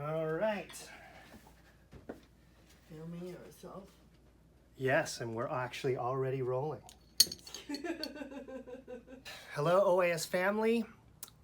All right. Filming yourself? Yes, and we're actually already rolling. Hello, OAS family.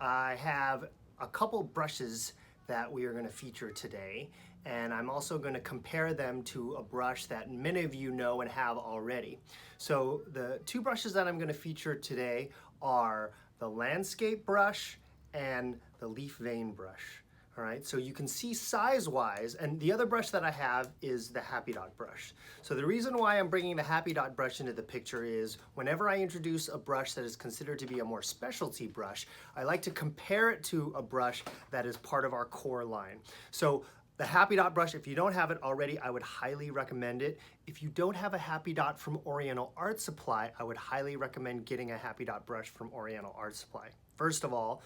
I have a couple brushes that we are going to feature today, and I'm also going to compare them to a brush that many of you know and have already. So the two brushes that I'm going to feature today are the landscape brush and the leaf vein brush. All right, so you can see size-wise, and the other brush that I have is the Happy Dot brush. So the reason why I'm bringing the Happy Dot brush into the picture is whenever I introduce a brush that is considered to be a more specialty brush, I like to compare it to a brush that is part of our core line. So the Happy Dot brush, if you don't have it already, I would highly recommend it. If you don't have a Happy Dot from Oriental Art Supply, I would highly recommend getting a Happy Dot brush from Oriental Art Supply. First of all,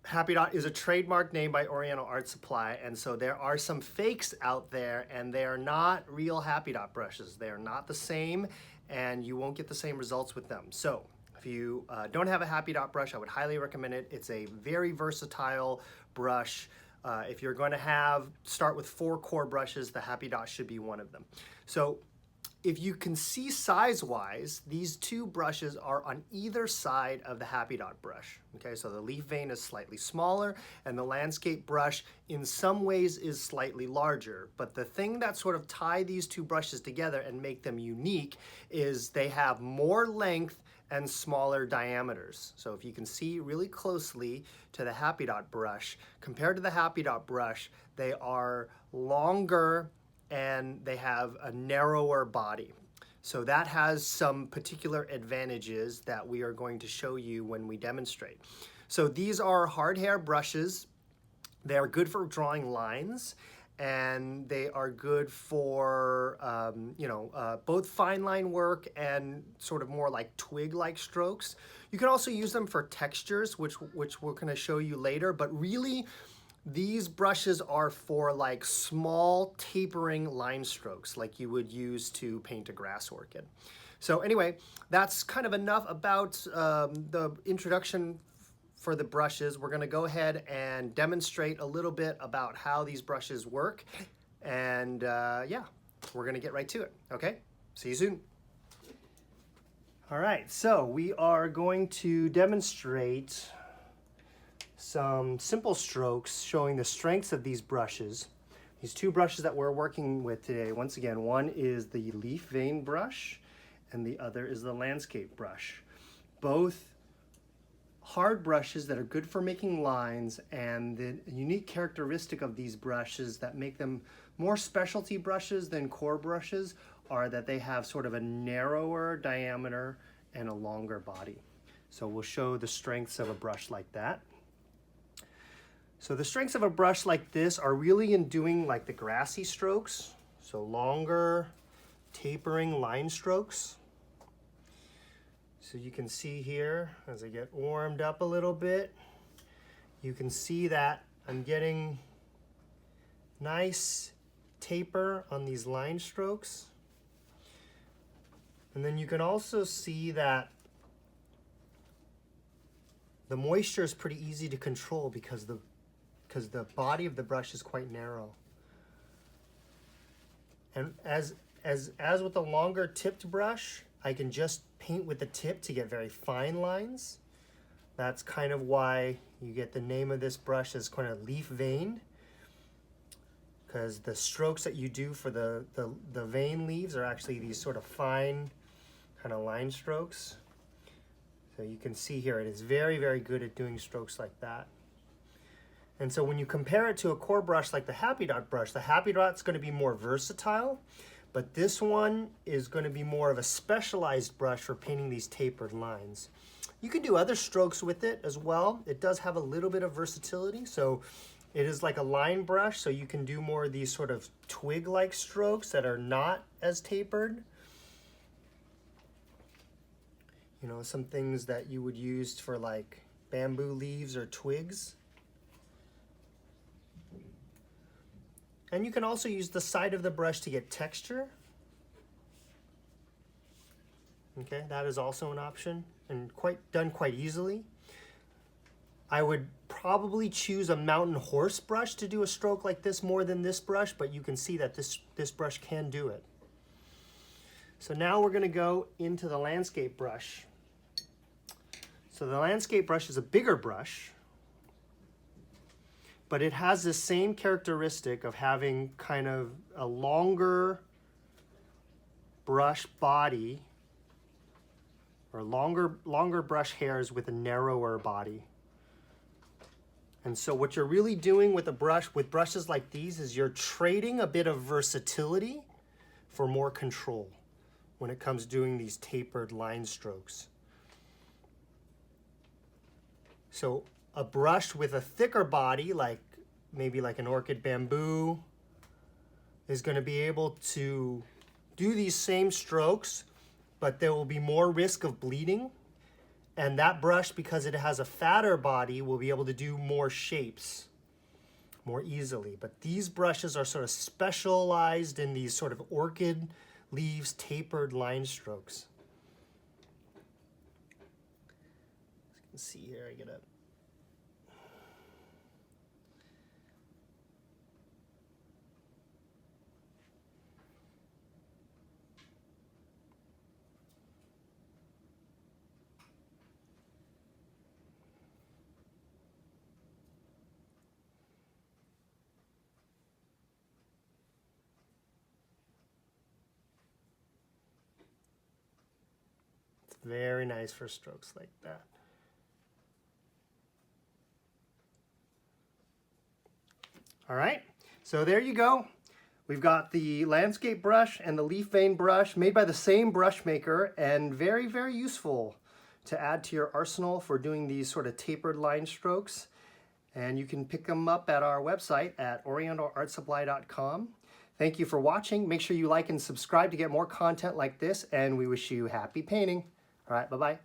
Happy Dot is a trademark name by Oriental Art Supply, and so there are some fakes out there, and they are not real Happy Dot brushes. They are not the same, and you won't get the same results with them. So if you don't have a Happy Dot brush, I would highly recommend it. It's a very versatile brush. If you're going to start with 4 core brushes, the Happy Dot should be one of them. So if you can see size-wise, these two brushes are on either side of the Happy Dot brush. Okay, so the leaf vein is slightly smaller, and the landscape brush in some ways is slightly larger. But the thing that sort of tie these two brushes together and make them unique is they have more length and smaller diameters. So if you can see really closely to the Happy Dot brush, compared to the Happy Dot brush, they are longer and they have a narrower body. So that has some particular advantages that we are going to show you when we demonstrate. So these are hard hair brushes. They are good for drawing lines, and they are good for both fine line work and sort of more like twig-like strokes. You can also use them for textures, which we're going to show you later, but really these brushes are for like small tapering line strokes like you would use to paint a grass orchid. So anyway, that's kind of enough about the introduction for the brushes. We're going to go ahead and demonstrate a little bit about how these brushes work, and yeah, we're going to get right to it. Okay, see you soon. All right, so we are going to demonstrate some simple strokes showing the strengths of these brushes. These two brushes that we're working with today, once again, one is the leaf vein brush and the other is the landscape brush. Both hard brushes that are good for making lines, and the unique characteristic of these brushes that make them more specialty brushes than core brushes are that they have sort of a narrower diameter and a longer body. So we'll show the strengths of a brush like that. So the strengths of a brush like this are really in doing like the grassy strokes, so longer tapering line strokes. So you can see here as I get warmed up a little bit, you can see that I'm getting nice taper on these line strokes. And then you can also see that the moisture is pretty easy to control because the body of the brush is quite narrow. And as with the longer tipped brush, I can just paint with the tip to get very fine lines. That's kind of why you get the name of this brush as kind of leaf veined, because the strokes that you do for the vein leaves are actually these sort of fine kind of line strokes. So you can see here it is very, very good at doing strokes like that. And so when you compare it to a core brush like the Happy Dot brush, the Happy Dot's going to be more versatile, but this one is going to be more of a specialized brush for painting these tapered lines. You can do other strokes with it as well. It does have a little bit of versatility, so it is like a line brush, so you can do more of these sort of twig-like strokes that are not as tapered. You know, some things that you would use for like bamboo leaves or twigs. And you can also use the side of the brush to get texture. Okay, that is also an option and done quite easily. I would probably choose a mountain horse brush to do a stroke like this more than this brush, but you can see that this brush can do it. So now we're going to go into the landscape brush. So the landscape brush is a bigger brush, but it has the same characteristic of having kind of a longer brush body, or longer brush hairs with a narrower body. And so what you're really doing with with brushes like these is you're trading a bit of versatility for more control when it comes doing these tapered line strokes. So a brush with a thicker body, maybe like an orchid bamboo, is going to be able to do these same strokes, but there will be more risk of bleeding. And that brush, because it has a fatter body, will be able to do more shapes more easily. But these brushes are sort of specialized in these sort of orchid leaves tapered line strokes. As you can see here, I get a very nice for strokes like that. All right, so there you go. We've got the landscape brush and the leaf vein brush made by the same brush maker, and very, very useful to add to your arsenal for doing these sort of tapered line strokes. And you can pick them up at our website at orientalartsupply.com. Thank you for watching. Make sure you like and subscribe to get more content like this, and we wish you happy painting. All right, bye-bye.